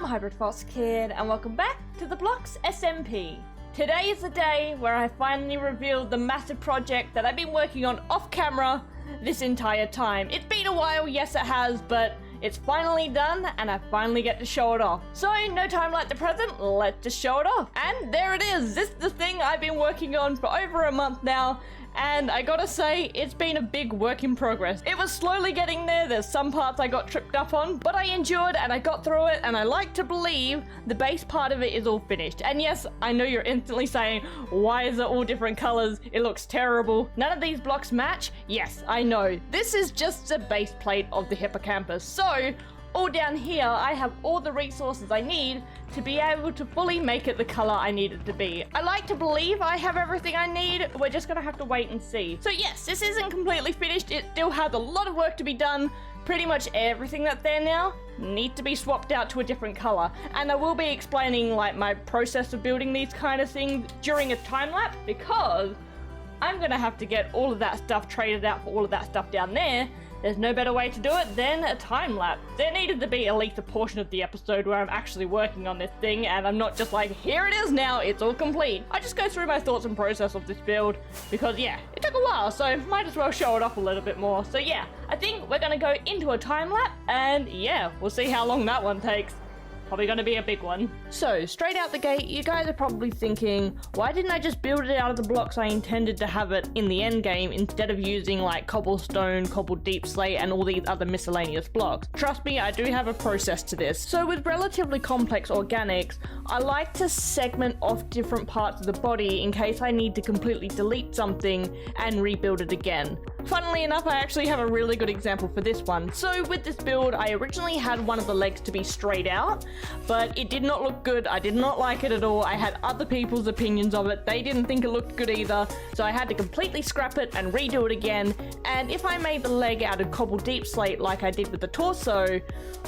I'm HybridFoxKid and welcome back to the Blocks SMP. Today is the day where I finally revealed the massive project that I've been working on off camera this entire time. It's been a while, yes it has, but it's finally done and I finally get to show it off. So no time like the present, let's just show it off. And there it is, this is the thing I've been working on for over a month now. And I gotta say, it's been a big work in progress. It was slowly getting there, there's some parts I got tripped up on, but I endured and I got through it, and I like to believe the base part of it is all finished. And yes, I know you're instantly saying, why is it all different colors? It looks terrible. None of these blocks match? Yes, I know. This is just the base plate of the hippocampus. So, all down here, I have all the resources I need to be able to fully make it the color I need it to be. I like to believe I have everything I need. We're just gonna have to wait and see. So yes, this isn't completely finished. It still has a lot of work to be done. Pretty much everything that's there now needs to be swapped out to a different color. And I will be explaining like my process of building these kind of things during a time lapse, because I'm gonna have to get all of that stuff traded out for all of that stuff down there. There's no better way to do it than a time lapse. There needed to be at least a portion of the episode where I'm actually working on this thing and I'm not just like, here it is now, it's all complete. I just go through my thoughts and process of this build because yeah, it took a while, so might as well show it off a little bit more. So yeah, I think we're gonna go into a time lapse and yeah, we'll see how long that one takes. Probably gonna be a big one. So, straight out the gate, you guys are probably thinking, why didn't I just build it out of the blocks I intended to have it in the end game instead of using like cobblestone, cobbled deep slate, and all these other miscellaneous blocks? Trust me, I do have a process to this. So with relatively complex organics, I like to segment off different parts of the body in case I need to completely delete something and rebuild it again. Funnily enough, I actually have a really good example for this one. So with this build, I originally had one of the legs to be straight out, but it did not look good. I did not like it at all. I had other people's opinions of it. They didn't think it looked good either. So I had to completely scrap it and redo it again. And if I made the leg out of cobbled deep slate like I did with the torso,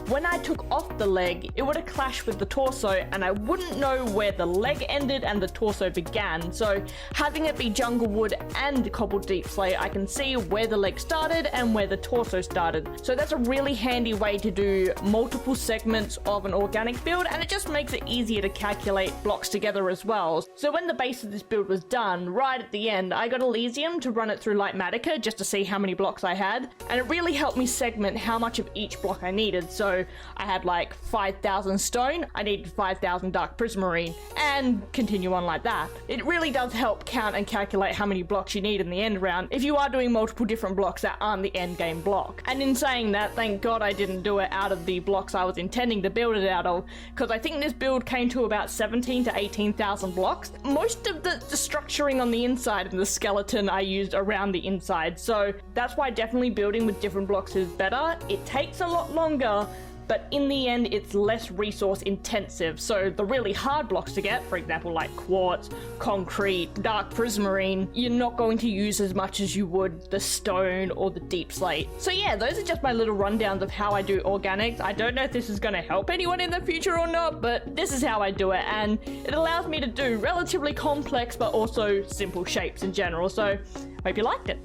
when I took off the leg, it would have clashed with the torso and I wouldn't know where the leg ended and the torso began. So having it be jungle wood and cobbled deep slate, I can see where the leg started and where the torso started. So that's a really handy way to do multiple segments of an organic build, and it just makes it easier to calculate blocks together as well. So when the base of this build was done, right at the end, I got Elysium to run it through Lightmatica just to see how many blocks I had, and it really helped me segment how much of each block I needed. So I had like 5,000 stone, I needed 5,000 dark prismarine, and continue on like that. It really does help count and calculate how many blocks you need in the end round if you are doing multiple different blocks that aren't the end game block. And in saying that, thank God I didn't do it out of the blocks I was intending to build it out of, because I think this build came to about 17 to 18,000 blocks. Most of the structuring on the inside and the skeleton I used around the inside, so that's why definitely building with different blocks is better. It takes a lot longer, but in the end it's less resource intensive. So the really hard blocks to get, for example like quartz, concrete, dark prismarine, you're not going to use as much as you would the stone or the deep slate. So yeah, those are just my little rundowns of how I do organics. I don't know if this is going to help anyone in the future or not, but this is how I do it, and it allows me to do relatively complex but also simple shapes in general. So hope you liked it.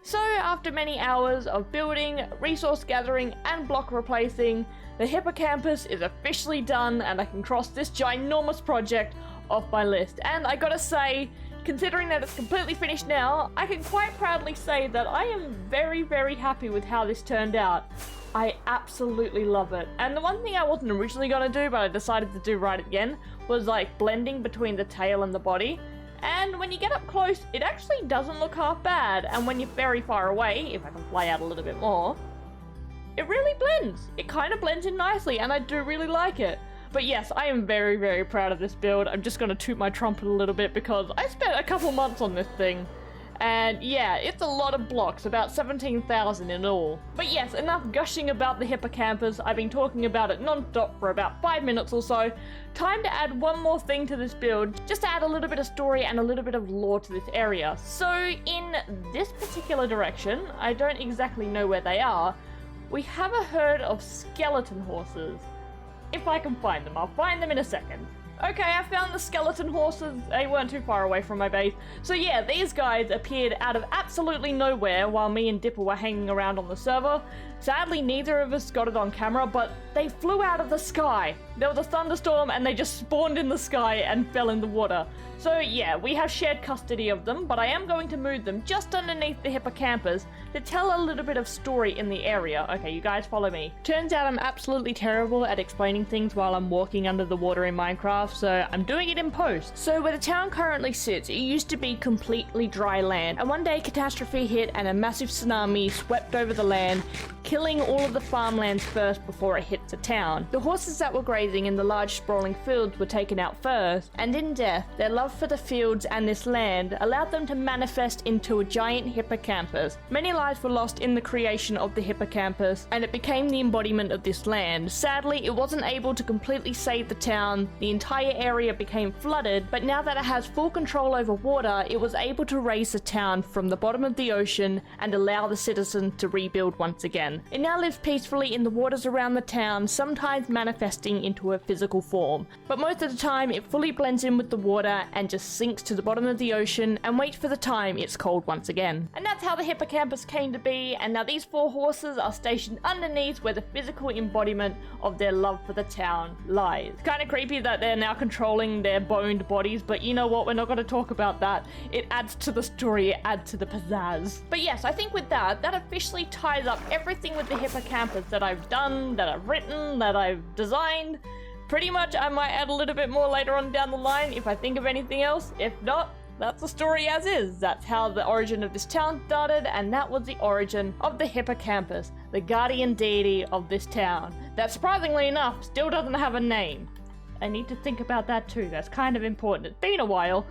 So after many hours of building, resource gathering, and block replacing, the hippocampus is officially done and I can cross this ginormous project off my list. And I gotta say, considering that it's completely finished now, I can quite proudly say that I am very, very happy with how this turned out. I absolutely love it. And the one thing I wasn't originally gonna do, but I decided to do right again, was like blending between the tail and the body. And when you get up close, it actually doesn't look half bad. And when you're very far away, if I can play out a little bit more, it really blends. It kind of blends in nicely, and I do really like it. But yes, I am very, very proud of this build. I'm just going to toot my trumpet a little bit because I spent a couple months on this thing. And yeah, it's a lot of blocks, about 17,000 in all. But yes, enough gushing about the hippocampus. I've been talking about it non-stop for about 5 minutes or so. Time to add one more thing to this build, just to add a little bit of story and a little bit of lore to this area. So in this particular direction, I don't exactly know where they are, we have a herd of skeleton horses. If I can find them, I'll find them in a second. Okay, I found the skeleton horses. They weren't too far away from my base. So yeah, these guys appeared out of absolutely nowhere while me and Dipper were hanging around on the server. Sadly, neither of us got it on camera, but they flew out of the sky. There was a thunderstorm and they just spawned in the sky and fell in the water. So yeah, we have shared custody of them, but I am going to move them just underneath the hippocampus to tell a little bit of story in the area. Okay, you guys follow me. Turns out I'm absolutely terrible at explaining things while I'm walking under the water in Minecraft, so I'm doing it in post. So where the town currently sits, it used to be completely dry land, and one day catastrophe hit and a massive tsunami swept over the land, killing all of the farmlands first before it hit the town. The horses that were grazing in the large sprawling fields were taken out first, and in death, their love for the fields and this land allowed them to manifest into a giant hippocampus. Many lives were lost in the creation of the hippocampus, and it became the embodiment of this land. Sadly, it wasn't able to completely save the town. The entire area became flooded, but now that it has full control over water, it was able to raise the town from the bottom of the ocean and allow the citizens to rebuild once again. It now lives peacefully in the waters around the town, sometimes manifesting into a physical form. But most of the time, it fully blends in with the water and just sinks to the bottom of the ocean and waits for the time it's cold once again. And that's how the hippocampus came to be, and now these 4 horses are stationed underneath where the physical embodiment of their love for the town lies. It's kind of creepy that they're now controlling their boned bodies, but you know what, we're not going to talk about that. It adds to the story, it adds to the pizzazz. But yes, I think with that officially ties up everything with the hippocampus that I've done, that I've written, that I've designed. Pretty much I might add a little bit more later on down the line if I think of anything else. If not, that's the story as is. That's how the origin of this town started, and that was the origin of the hippocampus, the guardian deity of this town, that surprisingly enough still doesn't have a name. I need to think about that too. That's kind of important. It's been a while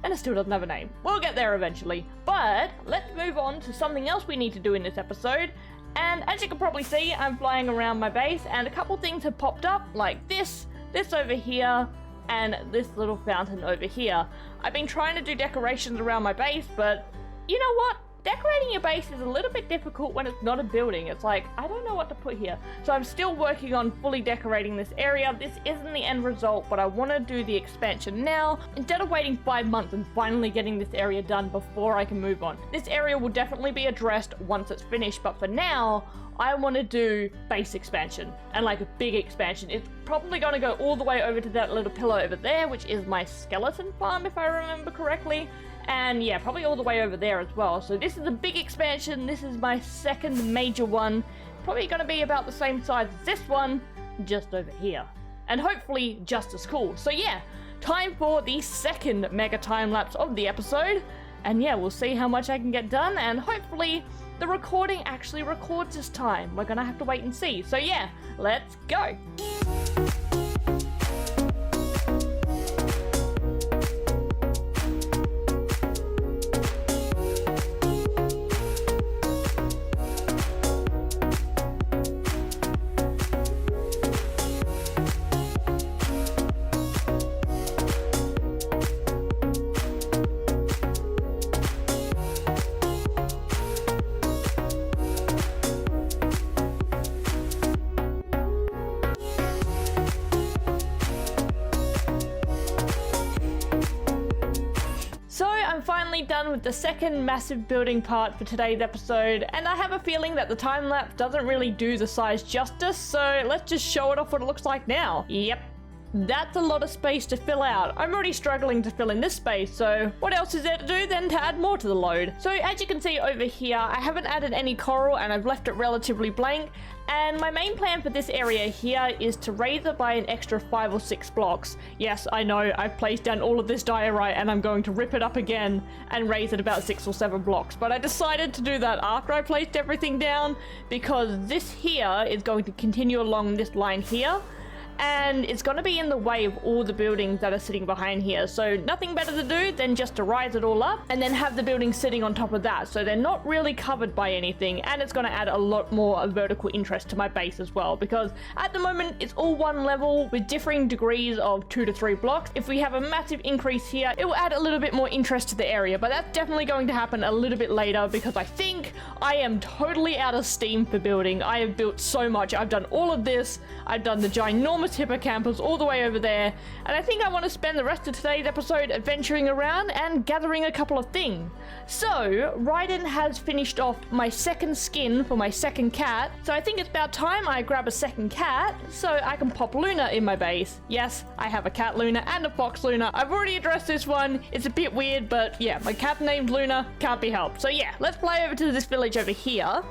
and it still doesn't have a name. We'll get there eventually. But let's move on to something else we need to do in this episode. And as you can probably see, I'm flying around my base and a couple things have popped up, like this over here, and this little fountain over here. I've been trying to do decorations around my base, but you know what? Decorating your base is a little bit difficult when it's not a building. It's like, I don't know what to put here. So I'm still working on fully decorating this area. This isn't the end result, but I want to do the expansion now instead of waiting 5 months and finally getting this area done before I can move on. This area will definitely be addressed once it's finished, but for now, I want to do base expansion, and like a big expansion. It's probably going to go all the way over to that little pillar over there, which is my skeleton farm, if I remember correctly. And yeah, probably all the way over there as well. So this is a big expansion. This is my second major one. Probably going to be about the same size as this one, just over here. And hopefully just as cool. So yeah, time for the second mega time lapse of the episode. And yeah, we'll see how much I can get done, and hopefully the recording actually records this time. We're gonna have to wait and see. So yeah, let's go. Done with the second massive building part for today's episode, and I have a feeling that the time lapse doesn't really do the size justice, so let's just show it off what it looks like now. Yep. That's a lot of space to fill out. I'm already struggling to fill in this space, so what else is there to do than to add more to the load? So as you can see over here, I haven't added any coral and I've left it relatively blank, and my main plan for this area here is to raise it by an extra 5 or 6 blocks. Yes, I know, I've placed down all of this diorite and I'm going to rip it up again and raise it about 6 or 7 blocks, but I decided to do that after I placed everything down because this here is going to continue along this line here, and it's going to be in the way of all the buildings that are sitting behind here, so nothing better to do than just to rise it all up and then have the buildings sitting on top of that, so they're not really covered by anything, and it's going to add a lot more vertical interest to my base as well, because at the moment it's all one level with differing degrees of 2 to 3 blocks. If we have a massive increase here, it will add a little bit more interest to the area, but that's definitely going to happen a little bit later because I think I am totally out of steam for building. I have built so much. I've done all of this. I've done the ginormous those hippocampus all the way over there, and I think I want to spend the rest of today's episode adventuring around and gathering a couple of things. So, Raiden has finished off my second skin for my second cat, so I think it's about time I grab a second cat so I can pop Luna in my base. Yes, I have a cat Luna and a fox Luna. I've already addressed this one. It's a bit weird, but yeah, my cat named Luna can't be helped. So yeah, let's fly over to this village over here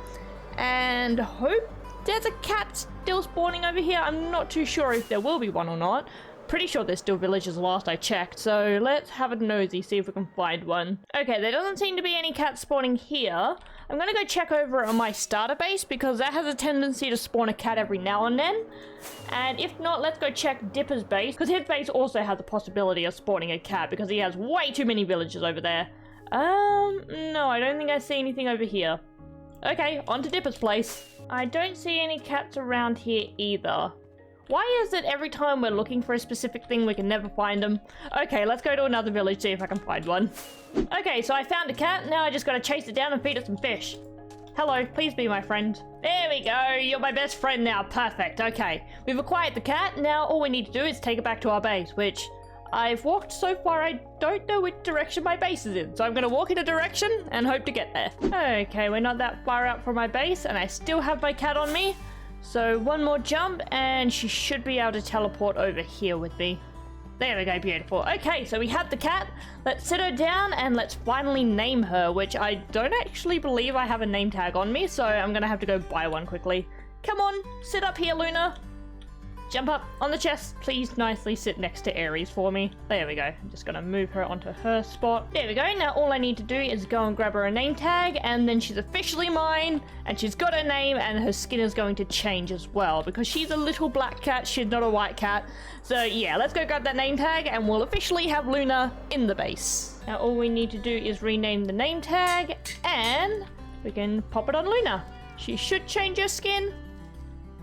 and hope there's a cat still spawning over here. I'm not too sure if there will be one or not. Pretty sure there's still villages last I checked, so let's have a nosy, see if we can find one. Okay, there doesn't seem to be any cats spawning here. I'm gonna go check over on my starter base because that has a tendency to spawn a cat every now and then. And if not, let's go check Dipper's base because his base also has the possibility of spawning a cat because he has way too many villages over there. No, I don't think I see anything over here. Okay, on to Dipper's place. I don't see any cats around here either. Why is it every time we're looking for a specific thing we can never find them? Okay, let's go to another village, see if I can find one. Okay, so I found a cat, now I just gotta chase it down and feed it some fish. Hello, please be my friend. There we go, you're my best friend now, perfect. Okay, we've acquired the cat, now all we need to do is take it back to our base, which I've walked so far I don't know which direction my base is in, so I'm gonna walk in a direction and hope to get there. Okay, we're not that far out from my base and I still have my cat on me. So one more jump and she should be able to teleport over here with me. There we go, beautiful. Okay, so we have the cat. Let's sit her down and let's finally name her, which I don't actually believe I have a name tag on me, so I'm gonna have to go buy one quickly. Come on, sit up here, Luna. Jump up on the chest. Please nicely sit next to Aries for me. There we go. I'm just gonna move her onto her spot. There we go. Now all I need to do is go and grab her a name tag and then she's officially mine and she's got her name and her skin is going to change as well because she's a little black cat. She's not a white cat. So yeah, let's go grab that name tag and we'll officially have Luna in the base. Now all we need to do is rename the name tag and we can pop it on Luna. She should change her skin.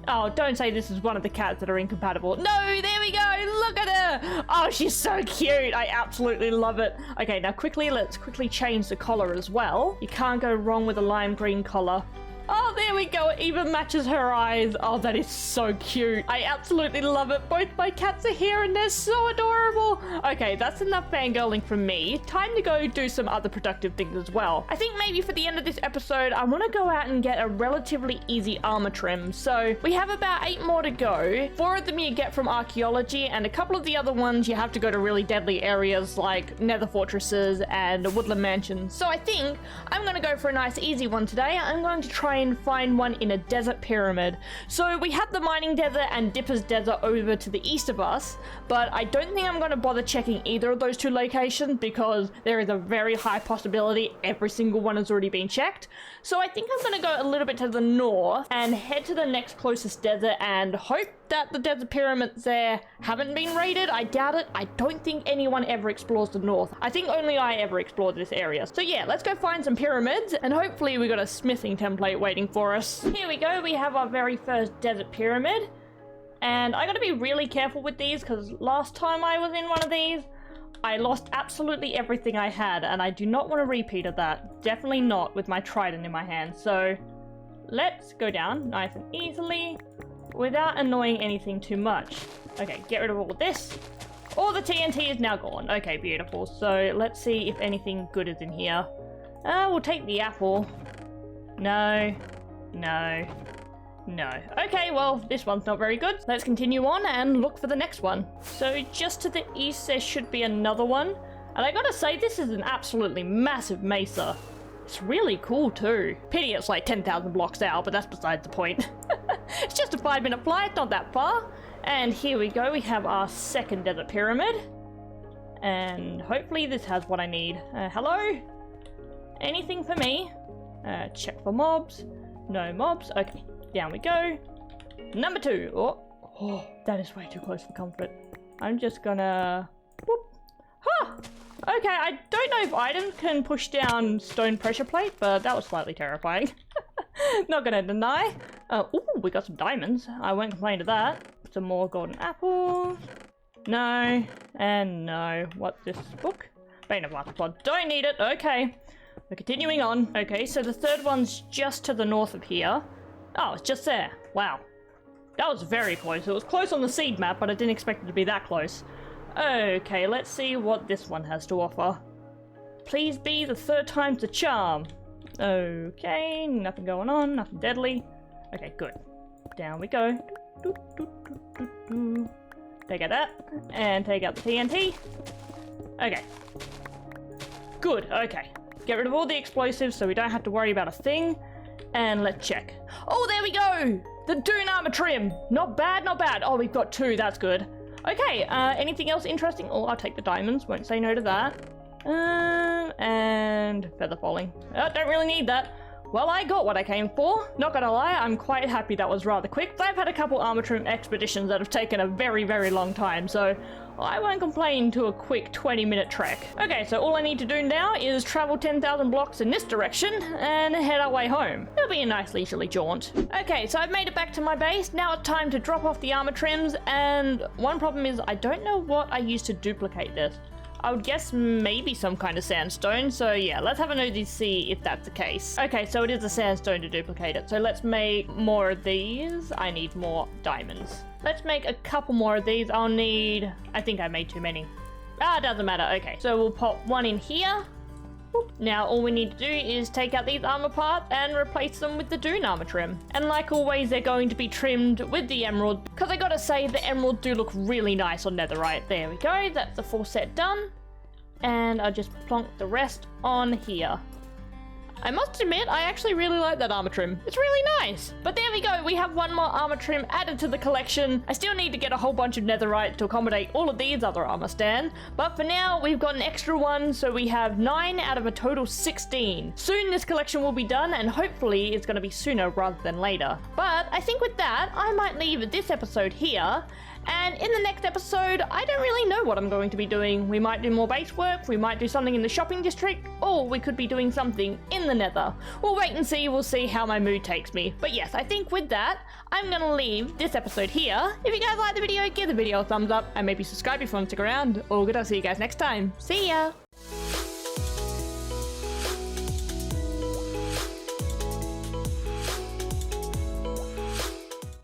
Oh, don't say this is one of the cats that are incompatible. No, there we go. Look at her. Oh, she's so cute. I absolutely love it. Okay, now let's quickly change the collar as well. You can't go wrong with a lime green collar. Oh, there we go. It even matches her eyes. Oh, that is so cute. I absolutely love it. Both my cats are here and they're so adorable. Okay, that's enough fangirling from me. Time to go do some other productive things as well. I think maybe for the end of this episode, I want to go out and get a relatively easy armor trim. So we have about 8 more to go. 4 of them you get from archaeology and a couple of the other ones you have to go to really deadly areas like nether fortresses and woodland mansions. So I think I'm going to go for a nice easy one today. I'm going to try and find one in a desert pyramid. So we have the mining desert and Dipper's desert over to the east of us, but I don't think I'm going to bother checking either of those 2 locations because there is a very high possibility every single one has already been checked. So I think I'm going to go a little bit to the north and head to the next closest desert and hope that the desert pyramids there haven't been raided. I doubt it. I don't think anyone ever explores the north. I think only I ever explored this area. So yeah, let's go find some pyramids and hopefully we got a smithing template waiting for us. Here we go. We have our very first desert pyramid. And I gotta be really careful with these because last time I was in one of these, I lost absolutely everything I had and I do not want a repeat of that. Definitely not with my trident in my hand. So let's go down nice and easily without annoying anything too much. Okay, get rid of all of this. All the TNT is now gone. Okay, beautiful. So let's see if anything good is in here. We'll take the apple. No. No. No. Okay, well, this one's not very good. Let's continue on and look for the next one. So just to the east, there should be another one. And I gotta say, this is an absolutely massive mesa. It's really cool too. Pity it's like 10,000 blocks out, but that's besides the point. It's just a 5-minute flight, not that far. And here we go, we have our second desert pyramid. And hopefully this has what I need. Hello? Anything for me? Check for mobs. No mobs. Okay, down we go. Number 2. Oh, that is way too close for comfort. I'm just gonna... Whoop. Huh! Okay, I don't know if items can push down stone pressure plate, but that was slightly terrifying. Not gonna deny. Ooh, we got some diamonds. I won't complain to that. Some more golden apples. No, and no. What's this book? Bane of Arthropod. Don't need it. Okay. We're continuing on. Okay, so the third one's just to the north of here. Oh, it's just there. Wow. That was very close. It was close on the seed map, but I didn't expect it to be that close. Okay, let's see what this one has to offer. Please be the third time's the charm. Okay, nothing going on, nothing deadly. Okay, good. Down we go. Take out that, and take out the TNT. Okay. Good, okay. Get rid of all the explosives so we don't have to worry about a thing. And let's check. Oh, there we go! The Dune armor trim! Not bad, not bad. Oh, we've got 2, that's good. Okay, anything else interesting? Oh, I'll take the diamonds, won't say no to that. And feather falling. Oh, don't really need that. Well, I got what I came for. Not gonna lie, I'm quite happy that was rather quick, but I've had a couple armor trim expeditions that have taken a very, very long time, so I won't complain to a quick 20-minute trek. Okay, so all I need to do now is travel 10,000 blocks in this direction and head our way home. It'll be a nice leisurely jaunt. Okay, so I've made it back to my base. Now it's time to drop off the armor trims, and one problem is I don't know what I used to duplicate this. I would guess maybe some kind of sandstone, so yeah, let's have a nosy to see if that's the case. Okay, so it is a sandstone to duplicate it, so let's make more of these. I need more diamonds. Let's make a couple more of these. I'll need... I think I made too many. Ah, doesn't matter. Okay, so we'll pop one in here. Now all we need to do is take out these armor parts and replace them with the Dune armor trim. And like always, they're going to be trimmed with the emerald, because I gotta say the emerald do look really nice on netherite. There we go, that's the full set done. And I'll just plonk the rest on here. I must admit, I actually really like that armor trim. It's really nice. But there we go, we have one more armor trim added to the collection. I still need to get a whole bunch of netherite to accommodate all of these other armor stand. But for now, we've got an extra one, so we have 9 out of a total 16. Soon this collection will be done, and hopefully it's going to be sooner rather than later. But I think with that, I might leave this episode here. And in the next episode, I don't really know what I'm going to be doing. We might do more base work, we might do something in the shopping district, or we could be doing something in the nether. We'll wait and see, we'll see how my mood takes me. But yes, I think with that, I'm gonna leave this episode here. If you guys like the video, give the video a thumbs up, and maybe subscribe if you want to stick around. All good, I'll see you guys next time. See ya!